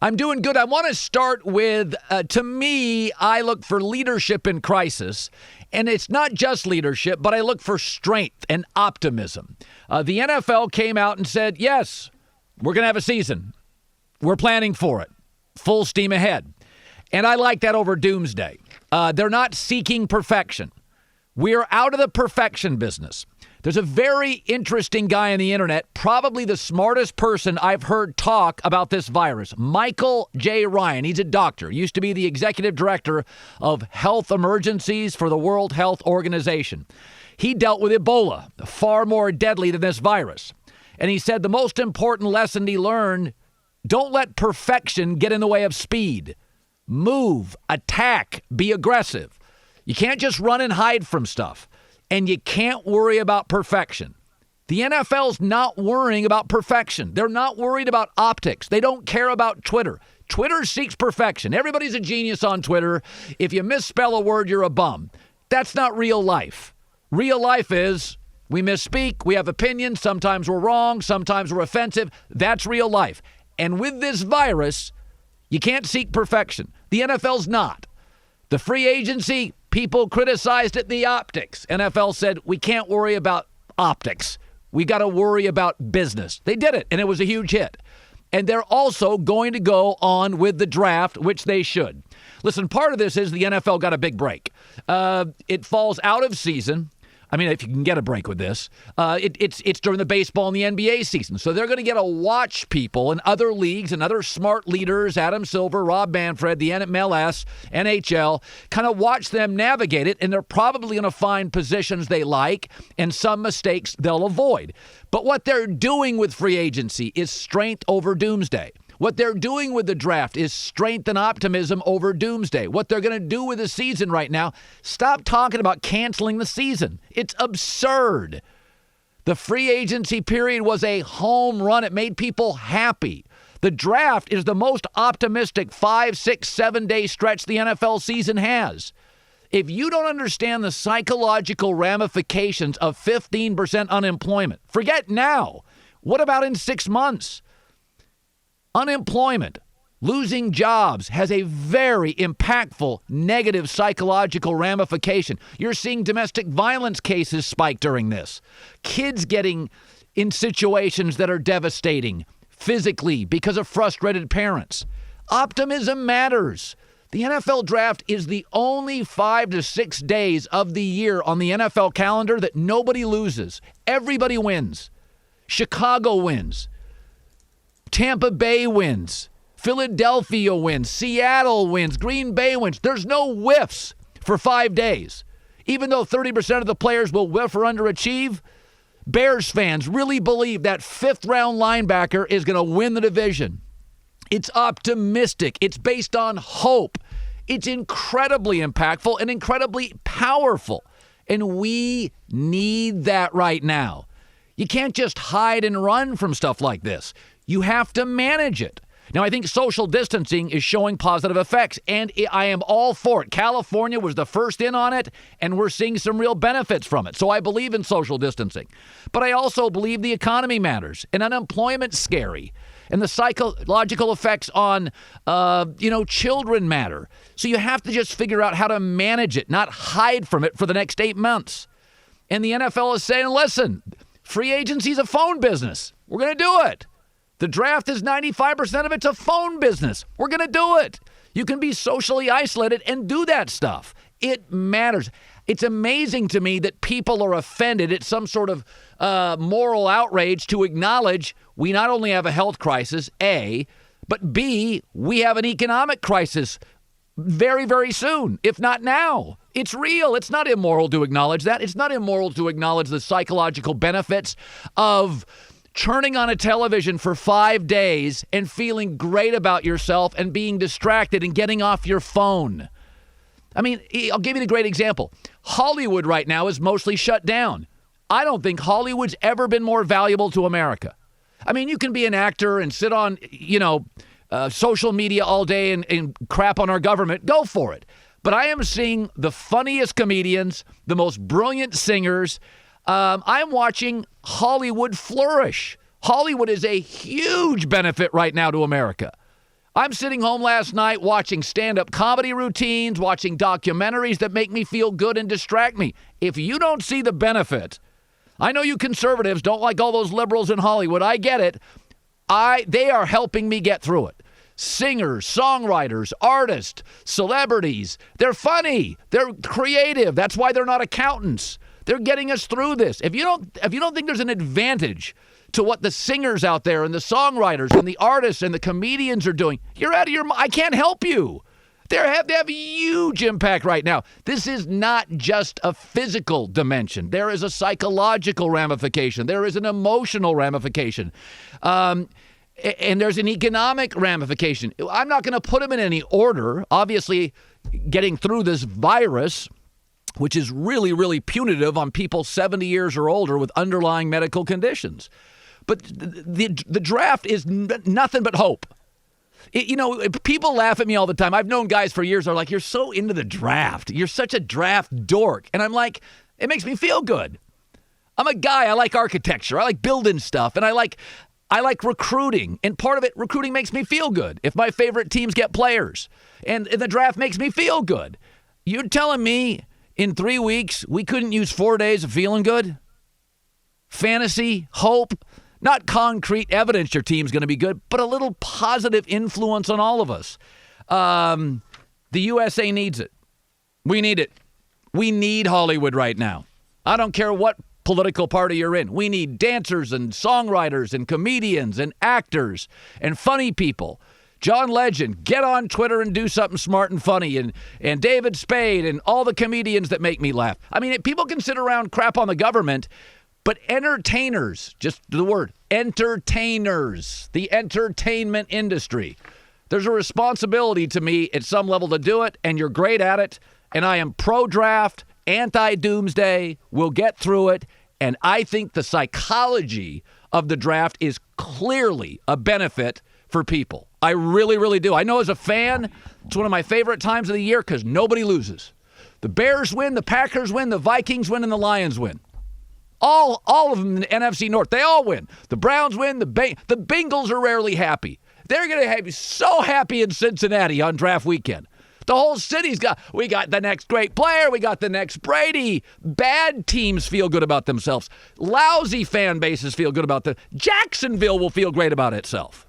I'm doing good. I want to start with, to me, I look for leadership in crisis. And it's not just leadership, but I look for strength and optimism. The NFL came out and said, yes, we're going to have a season. We're planning for it. Full steam ahead. And I like that over doomsday. They're not seeking perfection. We're out of the perfection business. There's a very interesting guy on the internet, probably the smartest person I've heard talk about this virus, Michael J. Ryan. He's a doctor, used to be the executive director of health emergencies for the World Health Organization. He dealt with Ebola, far more deadly than this virus. And he said the most important lesson he learned, don't let perfection get in the way of speed. Move, attack, be aggressive. You can't just run and hide from stuff. And you can't worry about perfection. The NFL's not worrying about perfection. They're not worried about optics. They don't care about Twitter. Twitter seeks perfection. Everybody's a genius on Twitter. If you misspell a word, you're a bum. That's not real life. Real life is we misspeak, we have opinions, sometimes we're wrong, sometimes we're offensive. That's real life. And with this virus, you can't seek perfection. The NFL's not. The free agency, people criticized it, the optics. NFL said, we can't worry about optics. We got to worry about business. They did it, and it was a huge hit. And they're also going to go on with the draft, which they should. Listen, part of this is the NFL got a big break. It falls out of season. I mean, if you can get a break with this, it's during the baseball and the NBA season. So they're going to get to watch people in other leagues and other smart leaders, Adam Silver, Rob Manfred, the MLS, NHL, kind of watch them navigate it. And they're probably going to find positions they like and some mistakes they'll avoid. But what they're doing with free agency is strength over doomsday. What they're doing with the draft is strength and optimism over doomsday. What they're going to do with the season right now, stop talking about canceling the season. It's absurd. The free agency period was a home run. It made people happy. The draft is the most optimistic 5, 6, 7-day stretch the NFL season has. If you don't understand the psychological ramifications of 15% unemployment, forget now. What about in 6 months? Unemployment, losing jobs has a very impactful negative psychological ramification. You're seeing domestic violence cases spike during this. Kids getting in situations that are devastating physically because of frustrated parents. Optimism matters. The NFL draft is the only 5 to 6 days of the year on the NFL calendar that nobody loses. Everybody wins. Chicago wins. Tampa Bay wins. Philadelphia wins. Seattle wins. Green Bay wins. There's no whiffs for 5 days. Even though 30% of the players will whiff or underachieve, Bears fans really believe that 5th-round linebacker is going to win the division. It's optimistic. It's based on hope. It's incredibly impactful and incredibly powerful. And we need that right now. You can't just hide and run from stuff like this. You have to manage it. Now, I think social distancing is showing positive effects, and I am all for it. California was the first in on it, and we're seeing some real benefits from it. So I believe in social distancing. But I also believe the economy matters, and unemployment's scary, and the psychological effects on, children matter. So you have to just figure out how to manage it, not hide from it for the next 8 months. And the NFL is saying, listen, free agency's a phone business. We're going to do it. The draft is 95% of it's a phone business. We're going to do it. You can be socially isolated and do that stuff. It matters. It's amazing to me that people are offended at some sort of moral outrage to acknowledge we not only have a health crisis, A, but B, we have an economic crisis very, very soon, if not now. It's real. It's not immoral to acknowledge that. It's not immoral to acknowledge the psychological benefits of turning on a television for 5 days and feeling great about yourself and being distracted and getting off your phone. I mean, I'll give you a great example. Hollywood right now is mostly shut down. I don't think Hollywood's ever been more valuable to America. I mean, you can be an actor and sit on, social media all day and crap on our government. Go for it. But I am seeing the funniest comedians, the most brilliant singers. I'm watching Hollywood flourish. Hollywood is a huge benefit right now to America. I'm sitting home last night watching stand-up comedy routines, watching documentaries that make me feel good and distract me. If you don't see the benefit, I know you conservatives don't like all those liberals in Hollywood. I get it. They are helping me get through it. Singers, songwriters, artists, celebrities. They're funny. They're creative. That's why they're not accountants. They're getting us through this. If you don't think there's an advantage to what the singers out there and the songwriters and the artists and the comedians are doing, you're out of your mind. I can't help you. They have a huge impact right now. This is not just a physical dimension. There is a psychological ramification. There is an emotional ramification. And there's an economic ramification. I'm not going to put them in any order. Obviously, getting through this virus, which is really, really punitive on people 70 years or older with underlying medical conditions. But the draft is nothing but hope. People laugh at me all the time. I've known guys for years who are like, you're so into the draft. You're such a draft dork. And I'm like, it makes me feel good. I'm a guy. I like architecture. I like building stuff. And I like recruiting. And part of it, recruiting makes me feel good if my favorite teams get players. And the draft makes me feel good. You're telling me in 3 weeks we couldn't use 4 days of feeling good? Fantasy, hope, not concrete evidence your team's going to be good, but a little positive influence on all of us. The USA needs it. We need it. We need Hollywood right now. I don't care what political party you're in. We need dancers and songwriters and comedians and actors and funny people. John Legend, get on Twitter and do something smart and funny. And David Spade and all the comedians that make me laugh. I mean, people can sit around crap on the government, but entertainers, just the word, entertainers, the entertainment industry. There's a responsibility to me at some level to do it, and you're great at it. And I am pro-draft, anti-doomsday. We'll get through it. And I think the psychology of the draft is clearly a benefit for people. I really, really do. I know as a fan, it's one of my favorite times of the year because nobody loses. The Bears win, the Packers win, the Vikings win, and the Lions win. All of them in the NFC North, they all win. The Browns win, the Bengals are rarely happy. They're going to be so happy in Cincinnati on draft weekend. The whole city's we got the next great player. We got the next Brady. Bad teams feel good about themselves. Lousy fan bases feel good about them. Jacksonville will feel great about itself.